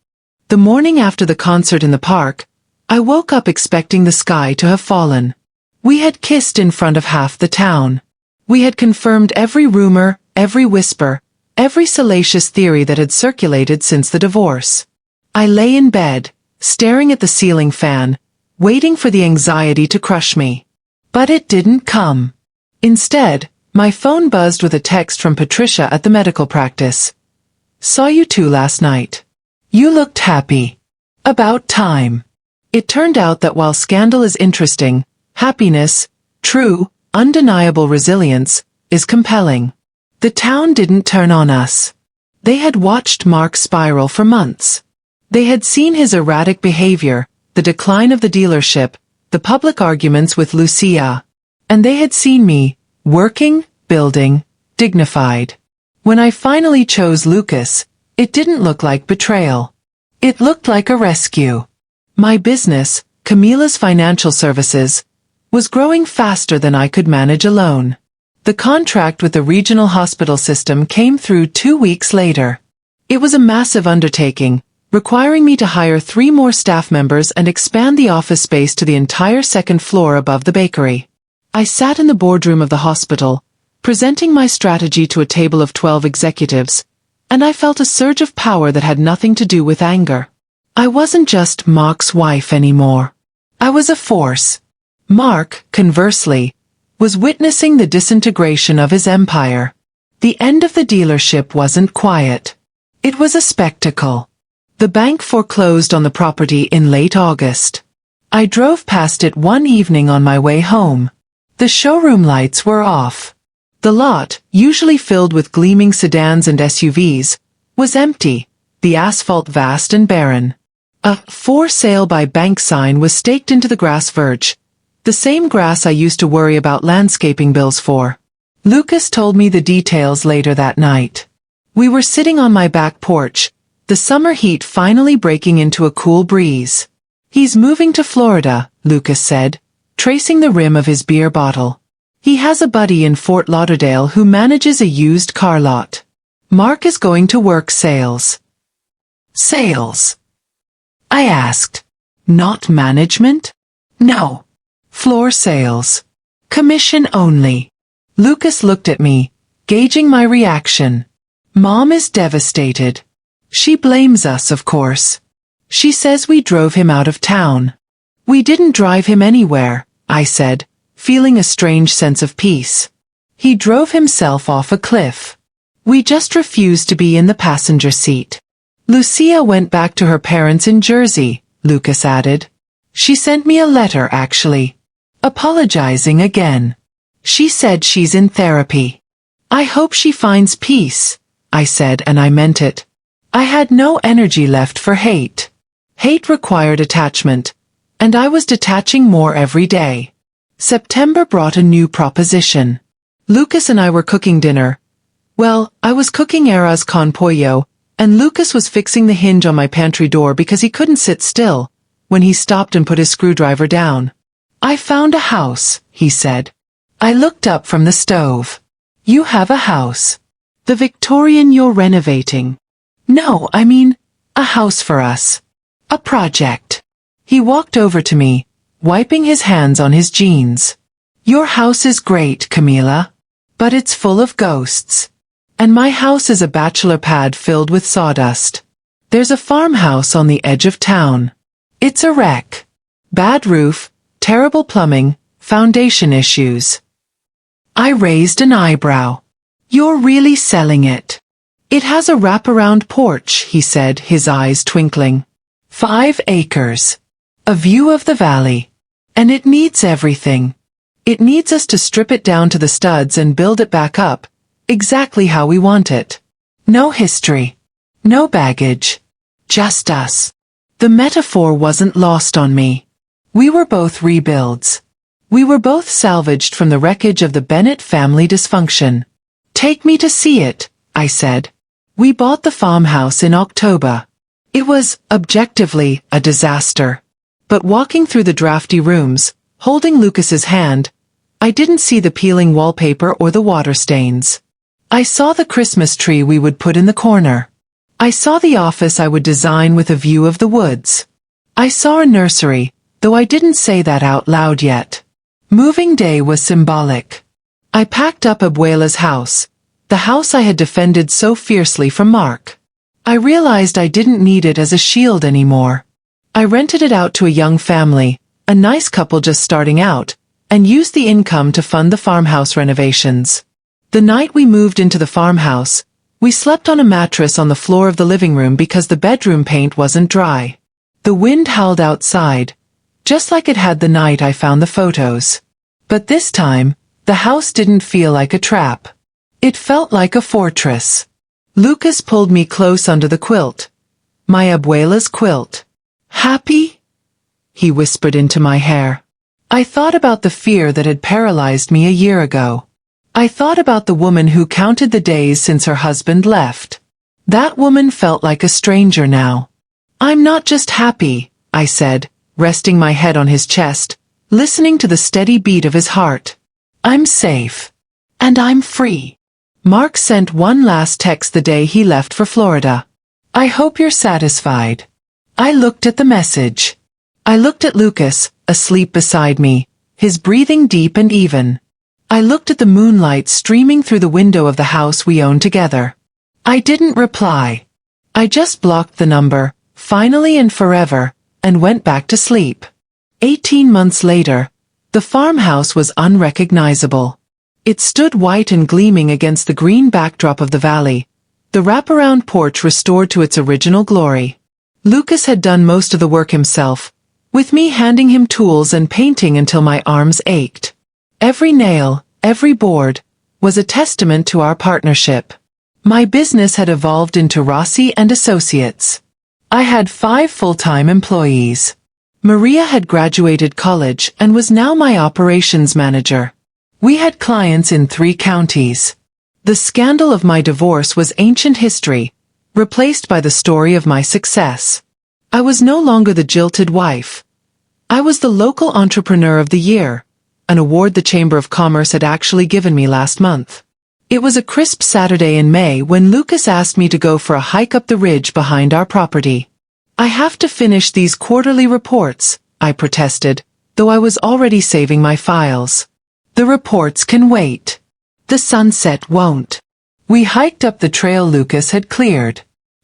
The morning after the concert in the park, I woke up expecting the sky to have fallen. We had kissed in front of half the town. We had confirmed every rumor, every whisper, every salacious theory that had circulated since the divorce. I lay in bed, staring at the ceiling fan, waiting for the anxiety to crush me. But it didn't come. Instead, my phone buzzed with a text from Patricia at the medical practice. Saw you two last night. You looked happy. About time. It turned out that while scandal is interesting, happiness, true, undeniable resilience, is compelling. The town didn't turn on us. They had watched Mark spiral for months. They had seen his erratic behavior, the decline of the dealership, the public arguments with Lucía. and they had seen me, working, building, dignified. When I finally chose Lucas, it didn't look like betrayal. It looked like a rescue. My business, Camila's Financial Services, was growing faster than I could manage alone. The contract with the regional hospital system came through 2 weeks later. It was a massive undertaking, requiring me to hire 3 more staff members and expand the office space to the entire second floor above the bakery. I sat in the boardroom of the hospital, presenting my strategy to a table of 12 executives, and I felt a surge of power that had nothing to do with anger. I wasn't just Mark's wife anymore. I was a force. Mark, conversely, was witnessing the disintegration of his empire. The end of the dealership wasn't quiet. It was a spectacle. The bank foreclosed on the property in late August. I drove past it one evening on my way home. The showroom lights were off. The lot, usually filled with gleaming sedans and SUVs, was empty, the asphalt vast and barren. A "For Sale by Bank" sign was staked into the grass verge, the same grass I used to worry about landscaping bills for. Lucas told me the details later that night. We were sitting on my back porch, the summer heat finally breaking into a cool breeze. "He's moving to Florida," Lucas said, tracing the rim of his beer bottle. "He has a buddy in Fort Lauderdale who manages a used car lot. Mark is going to work sales." "Sales?" I asked. "Not management?" "No. Floor sales. Commission only." Lucas looked at me, gauging my reaction. "Mom is devastated. She blames us, of course. She says we drove him out of town." "We didn't drive him anywhere," I said, feeling a strange sense of peace. "He drove himself off a cliff. We just refused to be in the passenger seat." "Lucía went back to her parents in Jersey," Lucas added. "She sent me a letter, actually. Apologizing again. She said she's in therapy." "I hope she finds peace," I said, and I meant it. I had no energy left for hate. Hate required attachment, and I was detaching more every day. September brought a new proposition. Lucas and I were cooking dinner. Well, I was cooking arroz con pollo, and Lucas was fixing the hinge on my pantry door because he couldn't sit still, when he stopped and put his screwdriver down. "I found a house," he said. I looked up from the stove. "You have a house? The Victorian you're renovating?" "No, I mean, a house for us. A project." He walked over to me, wiping his hands on his jeans. "Your house is great, Camila. But it's full of ghosts. And my house is a bachelor pad filled with sawdust. There's a farmhouse on the edge of town. It's a wreck. Bad roof, terrible plumbing, foundation issues." I raised an eyebrow. "You're really selling it?" "It has a wraparound porch," he said, his eyes twinkling. 5 acres. A view of the valley. And it needs everything. It needs us to strip it down to the studs and build it back up, exactly how we want it. No history. No baggage. Just us. The metaphor wasn't lost on me. We were both rebuilds. We were both salvaged from the wreckage of the Bennett family dysfunction. "Take me to see it," I said. We bought the farmhouse in October. It was, objectively, a disaster. But walking through the drafty rooms, holding Lucas's hand, I didn't see the peeling wallpaper or the water stains. I saw the Christmas tree we would put in the corner. I saw the office I would design with a view of the woods. I saw a nursery, though I didn't say that out loud yet. Moving day was symbolic. I packed up Abuela's house, the house I had defended so fiercely from Mark. I realized I didn't need it as a shield anymore. I rented it out to a young family, a nice couple just starting out, and used the income to fund the farmhouse renovations. The night we moved into the farmhouse, we slept on a mattress on the floor of the living room because the bedroom paint wasn't dry. The wind howled outside, just like it had the night I found the photos. But this time, the house didn't feel like a trap. It felt like a fortress. Lucas pulled me close under the quilt. My abuela's quilt. "Happy?" he whispered into my hair. I thought about the fear that had paralyzed me a year ago. I thought about the woman who counted the days since her husband left. That woman felt like a stranger now. "I'm not just happy," I said, resting my head on his chest, listening to the steady beat of his heart. "I'm safe. And I'm free." Mark sent one last text the day he left for Florida. "I hope you're satisfied." I looked at the message. I looked at Lucas, asleep beside me, his breathing deep and even. I looked at the moonlight streaming through the window of the house we owned together. I didn't reply. I just blocked the number, finally and forever, and went back to sleep. 18 months later, the farmhouse was unrecognizable. It stood white and gleaming against the green backdrop of the valley, the wraparound porch restored to its original glory. Lucas had done most of the work himself, with me handing him tools and painting until my arms ached. Every nail, every board, was a testament to our partnership. My business had evolved into Rossi and Associates. I had 5 full-time employees. Maria had graduated college and was now my operations manager. We had clients in 3 counties. The scandal of my divorce was ancient history, replaced by the story of my success. I was no longer the jilted wife. I was the local entrepreneur of the year, an award the Chamber of Commerce had actually given me last month. It was a crisp Saturday in May when Lucas asked me to go for a hike up the ridge behind our property. "I have to finish these quarterly reports," I protested, though I was already saving my files. "The reports can wait. The sunset won't." We hiked up the trail Lucas had cleared.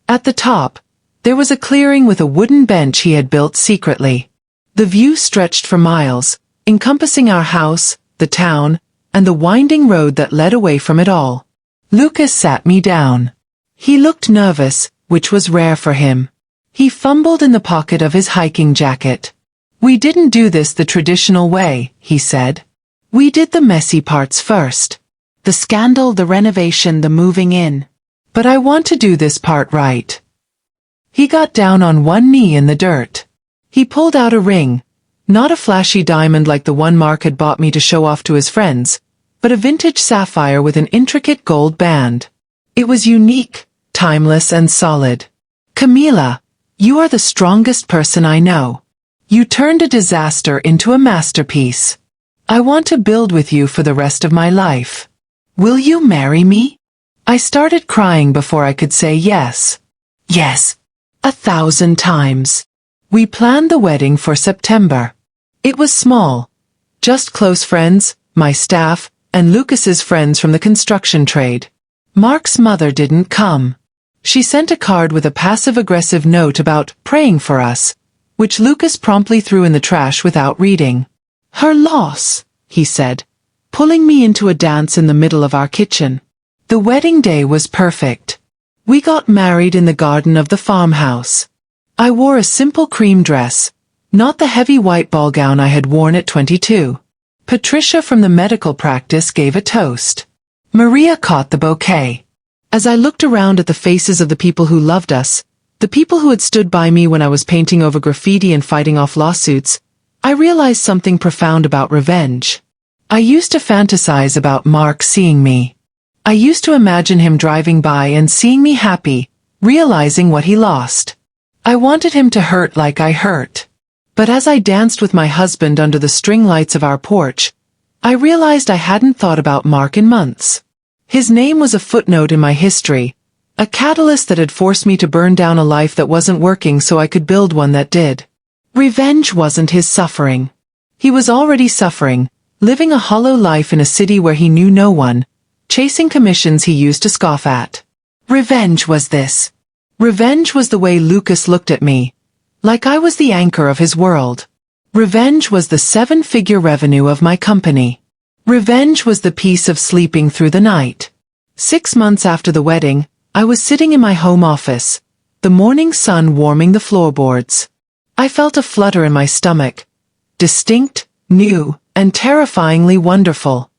At the top, there was a clearing with a wooden bench he had built secretly. The view stretched for miles, encompassing our house, the town, and the winding road that led away from it all. Lucas sat me down. He looked nervous, which was rare for him. He fumbled in the pocket of his hiking jacket. "We didn't do this the traditional way," he said. "We did the messy parts first. The scandal, the renovation, the moving in. But I want to do this part right." He got down on one knee in the dirt. He pulled out a ring, not a flashy diamond like the one Mark had bought me to show off to his friends, but a vintage sapphire with an intricate gold band. It was unique, timeless and solid. "Camila, you are the strongest person I know. You turned a disaster into a masterpiece. I want to build with you for the rest of my life. Will you marry me?" I started crying before I could say yes. Yes. 1,000 times. We planned the wedding for September. It was small. Just close friends, my staff, and Lucas's friends from the construction trade. Mark's mother didn't come. She sent a card with a passive-aggressive note about praying for us, which Lucas promptly threw in the trash without reading. "Her loss," he said, pulling me into a dance in the middle of our kitchen. The wedding day was perfect. We got married in the garden of the farmhouse. I wore a simple cream dress, not the heavy white ball gown I had worn at 22. Patricia from the medical practice gave a toast. Maria caught the bouquet. As I looked around at the faces of the people who loved us, the people who had stood by me when I was painting over graffiti and fighting off lawsuits, I realized something profound about revenge. I used to fantasize about Mark seeing me. I used to imagine him driving by and seeing me happy, realizing what he lost. I wanted him to hurt like I hurt. But as I danced with my husband under the string lights of our porch, I realized I hadn't thought about Mark in months. His name was a footnote in my history, a catalyst that had forced me to burn down a life that wasn't working so I could build one that did. Revenge wasn't his suffering. He was already suffering, living a hollow life in a city where he knew no one, chasing commissions he used to scoff at. Revenge was this. Revenge was the way Lucas looked at me, like I was the anchor of his world. Revenge was the 7-figure revenue of my company. Revenge was the peace of sleeping through the night. 6 months after the wedding, I was sitting in my home office, the morning sun warming the floorboards. I felt a flutter in my stomach, distinct, new, and terrifyingly wonderful.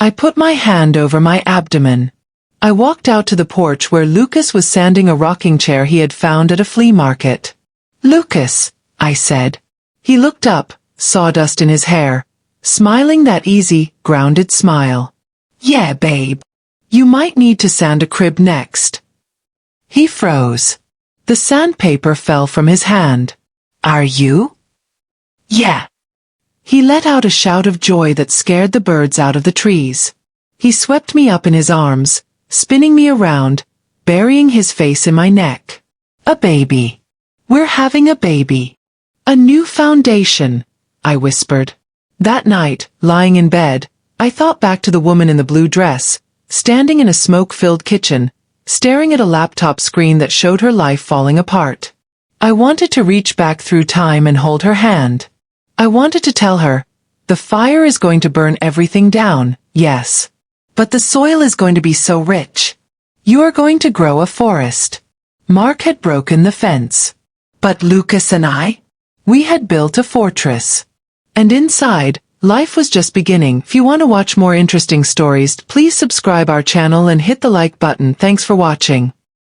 I put my hand over my abdomen. I walked out to the porch where Lucas was sanding a rocking chair he had found at a flea market. "Lucas," I said. He looked up, sawdust in his hair, smiling that easy, grounded smile. Yeah, babe. You might need to sand a crib next. He froze. The sandpaper fell from his hand. Are you? Yeah. He let out a shout of joy that scared the birds out of the trees. He swept me up in his arms, spinning me around, burying his face in my neck. A baby. We're having a baby. A new foundation, I whispered. That night, lying in bed, I thought back to the woman in the blue dress, standing in a smoke-filled kitchen, staring at a laptop screen that showed her life falling apart. I wanted to reach back through time and hold her hand. I wanted to tell her, the fire is going to burn everything down, yes. But the soil is going to be so rich. You are going to grow a forest. Mark had broken the fence. But Lucas and I? We had built a fortress. And inside, life was just beginning. If you want to watch more interesting stories, please subscribe our channel and hit the like button. Thanks for watching.